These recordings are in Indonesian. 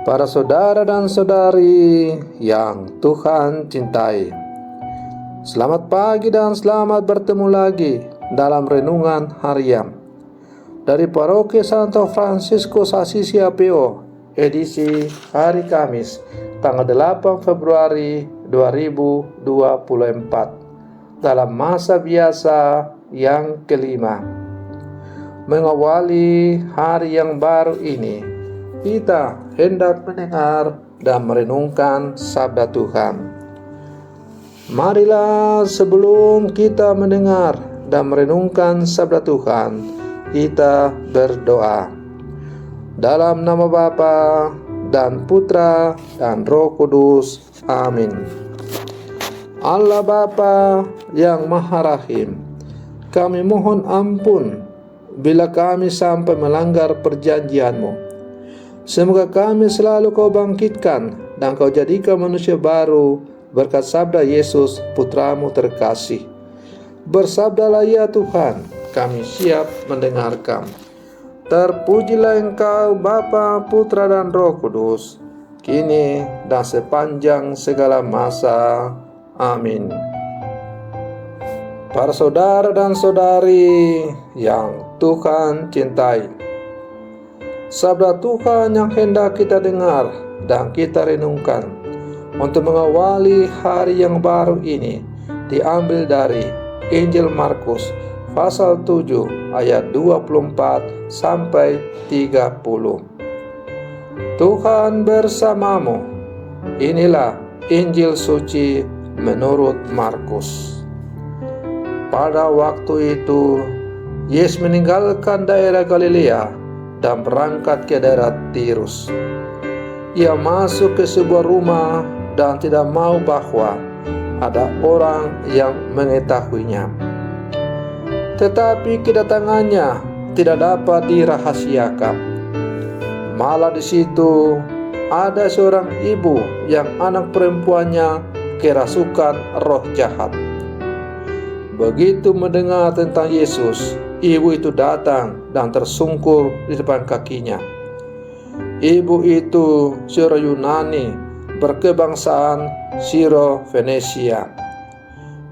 Para saudara dan saudari yang Tuhan cintai, selamat pagi dan selamat bertemu lagi dalam renungan harian dari Paroki Santo Fransiskus Assisi APO, edisi hari Kamis, tanggal 8 Februari 2024, dalam masa biasa yang kelima. Mengawali hari yang baru ini, kita hendak mendengar dan merenungkan sabda Tuhan. Marilah sebelum kita mendengar dan merenungkan sabda Tuhan, kita berdoa. Dalam nama Bapa dan Putra dan Roh Kudus. Amin. Allah Bapa yang Maha Rahim, kami mohon ampun bila kami sampai melanggar perjanjian-Mu. Semoga kami selalu Kau bangkitkan dan Kau jadikan manusia baru berkat sabda Yesus Putra-Mu terkasih. Bersabdalah ya Tuhan, kami siap mendengarkan. Terpujilah Engkau Bapa, Putra dan Roh Kudus, kini dan sepanjang segala masa. Amin. Para saudara dan saudari yang Tuhan cintai, sabda Tuhan yang hendak kita dengar dan kita renungkan untuk mengawali hari yang baru ini diambil dari Injil Markus pasal 7 ayat 24 sampai 30. Tuhan bersamamu. Inilah Injil suci menurut Markus. Pada waktu itu, Yesus meninggalkan daerah Galilea dan berangkat ke daerah Tirus. Ia masuk ke sebuah rumah dan tidak mau bahwa ada orang yang mengetahuinya. Tetapi kedatangannya tidak dapat dirahasiakan. Malah di situ ada seorang ibu yang anak perempuannya kerasukan roh jahat. Begitu mendengar tentang Yesus, ibu itu datang dan tersungkur di depan kakinya. Ibu itu seorang Yunani berkebangsaan Siro-Fenesia.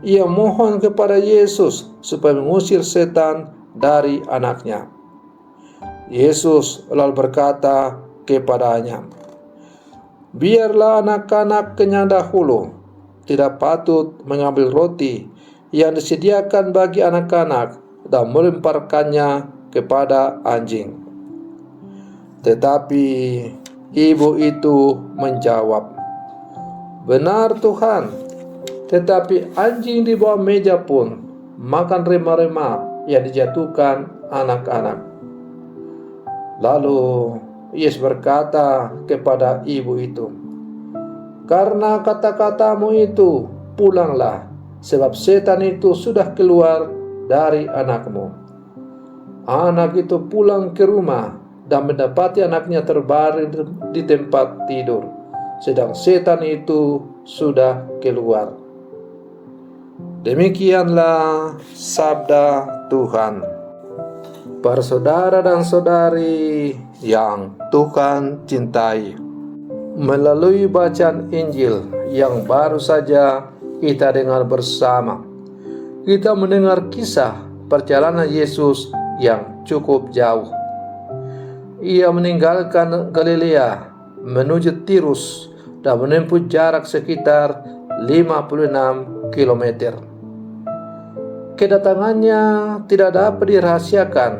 Ia mohon kepada Yesus supaya mengusir setan dari anaknya. Yesus lalu berkata kepadanya, "Biarlah anak-anak kenyang dahulu, tidak patut mengambil roti yang disediakan bagi anak-anak dan melemparkannya kepada anjing." Tetapi ibu itu menjawab, "Benar Tuhan, tetapi anjing di bawah meja pun makan rema-rema yang dijatuhkan anak-anak." Lalu Yesus berkata kepada ibu itu, "Karena kata-katamu itu, pulanglah, sebab setan itu sudah keluar dari anakmu." Anak itu pulang ke rumah dan mendapati anaknya terbaring di tempat tidur, sedang setan itu sudah keluar. Demikianlah sabda Tuhan. Para saudara dan saudari yang Tuhan cintai, melalui bacaan Injil yang baru saja kita dengar bersama, kita mendengar kisah perjalanan Yesus yang cukup jauh. Ia meninggalkan Galilea menuju Tirus dan menempuh jarak sekitar 56 km. Kedatangannya tidak dapat dirahasiakan,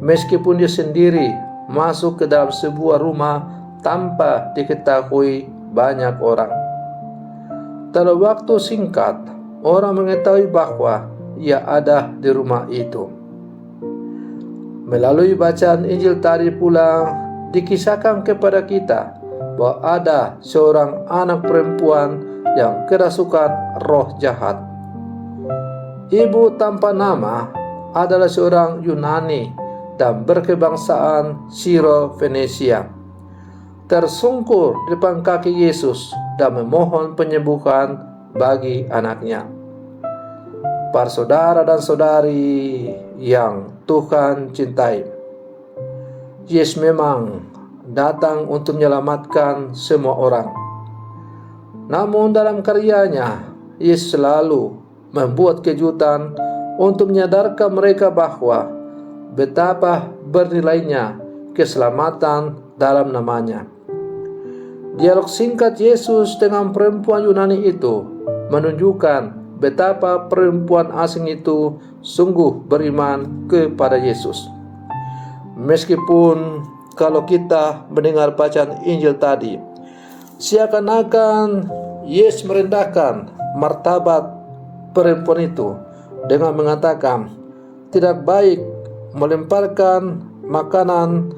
meskipun dia sendiri masuk ke dalam sebuah rumah tanpa diketahui banyak orang. Dalam waktu singkat, orang mengetahui bahwa ia ada di rumah itu. Melalui bacaan Injil tadi pula dikisahkan kepada kita bahwa ada seorang anak perempuan yang kerasukan roh jahat. Ibu tanpa nama adalah seorang Yunani dan berkebangsaan Siro-Fenesia. Tersungkur di depan kaki Yesus dan memohon penyembuhan bagi anaknya. Para saudara dan saudari yang Tuhan cintai, Yesus memang datang untuk menyelamatkan semua orang. Namun dalam karyanya, Yesus selalu membuat kejutan untuk menyadarkan mereka bahwa betapa bernilainya keselamatan dalam namanya. Dialog singkat Yesus dengan perempuan Yunani itu menunjukkan betapa perempuan asing itu sungguh beriman kepada Yesus. Meskipun kalau kita mendengar bacaan Injil tadi, seakan-akan Yesus merendahkan martabat perempuan itu dengan mengatakan tidak baik melemparkan makanan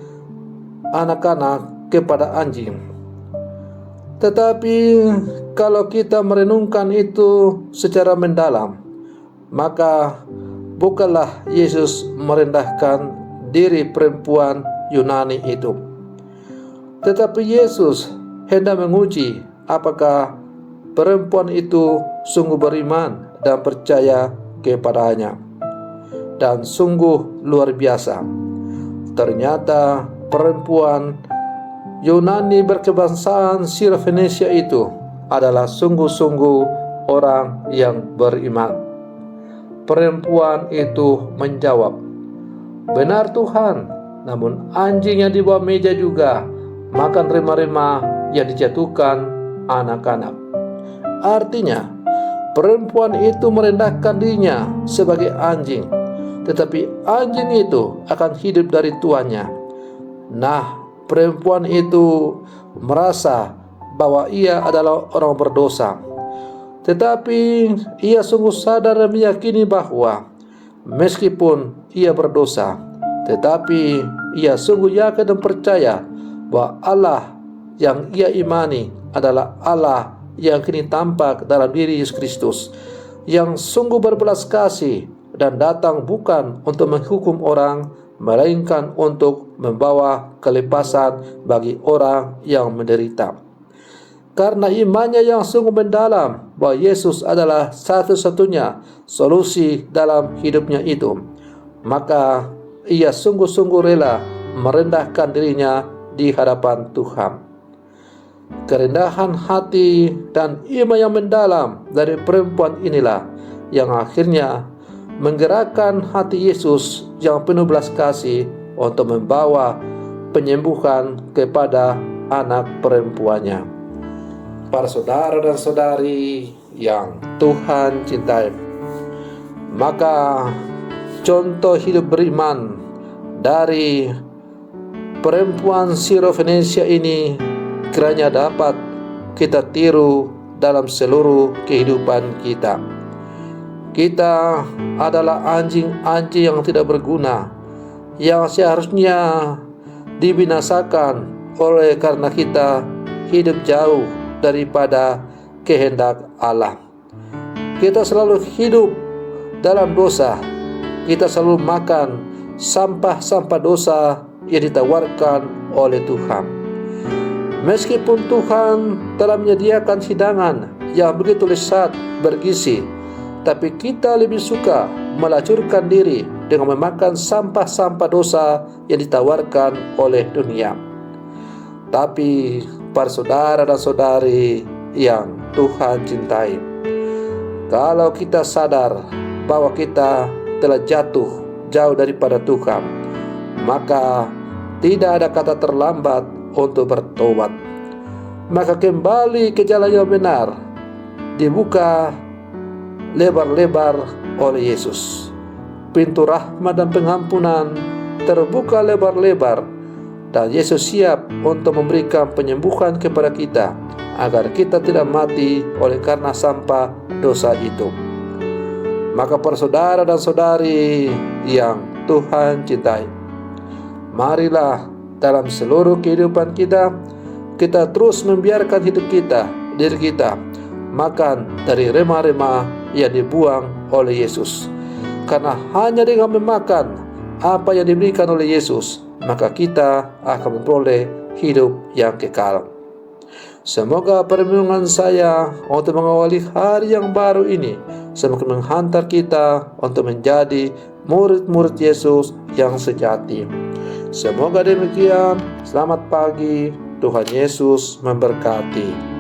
anak-anak kepada anjing. Tetapi kalau kita merenungkan itu secara mendalam, maka bukanlah Yesus merendahkan diri perempuan Yunani itu, tetapi Yesus hendak menguji apakah perempuan itu sungguh beriman dan percaya kepadanya. Dan sungguh luar biasa, ternyata perempuan Yunani berkebangsaan Sirofenesia itu adalah sungguh-sungguh orang yang beriman. Perempuan itu menjawab, "Benar Tuhan, namun anjing yang di bawah meja juga makan rema-rema yang dijatuhkan anak-anak." Artinya, perempuan itu merendahkan dirinya sebagai anjing, tetapi anjing itu akan hidup dari tuannya. Nah, perempuan itu merasa bahwa ia adalah orang berdosa, tetapi ia sungguh sadar dan meyakini bahwa meskipun ia berdosa, tetapi ia sungguh yakin dan percaya bahwa Allah yang ia imani adalah Allah yang kini tampak dalam diri Yesus Kristus, yang sungguh berbelas kasih dan datang bukan untuk menghukum orang, melainkan untuk membawa kelepasan bagi orang yang menderita. Karena imannya yang sungguh mendalam bahwa Yesus adalah satu-satunya solusi dalam hidupnya itu, maka ia sungguh-sungguh rela merendahkan dirinya di hadapan Tuhan. Kerendahan hati dan iman yang mendalam dari perempuan inilah yang akhirnya menggerakkan hati Yesus yang penuh belas kasih untuk membawa penyembuhan kepada anak perempuannya. Para saudara dan saudari yang Tuhan cintai, maka contoh hidup beriman dari perempuan Sirofenesia ini kiranya dapat kita tiru dalam seluruh kehidupan kita. Kita adalah anjing-anjing yang tidak berguna, yang seharusnya dibinasakan oleh karena kita hidup jauh daripada kehendak Allah. Kita selalu hidup dalam dosa. Kita selalu makan sampah-sampah dosa yang ditawarkan oleh Tuhan. Meskipun Tuhan telah menyediakan hidangan yang begitu lezat, bergizi, tapi kita lebih suka melacurkan diri dengan memakan sampah-sampah dosa yang ditawarkan oleh dunia. Tapi para saudara dan saudari yang Tuhan cintai, kalau kita sadar bahwa kita telah jatuh jauh daripada Tuhan, maka tidak ada kata terlambat untuk bertobat. Maka kembali ke jalan yang benar dibuka lebar-lebar oleh Yesus. Pintu rahmat dan pengampunan terbuka lebar-lebar, dan Yesus siap untuk memberikan penyembuhan kepada kita agar kita tidak mati oleh karena sampah dosa itu. Maka para saudara dan saudari yang Tuhan cintai, marilah dalam seluruh kehidupan kita, kita terus membiarkan diri kita makan dari rema-rema yang dibuang oleh Yesus. Karena hanya dengan memakan apa yang diberikan oleh Yesus, maka kita akan memperoleh hidup yang kekal. Semoga permenungan saya untuk mengawali hari yang baru ini semakin menghantar kita untuk menjadi murid-murid Yesus yang sejati. Semoga demikian. Selamat pagi. Tuhan Yesus memberkati.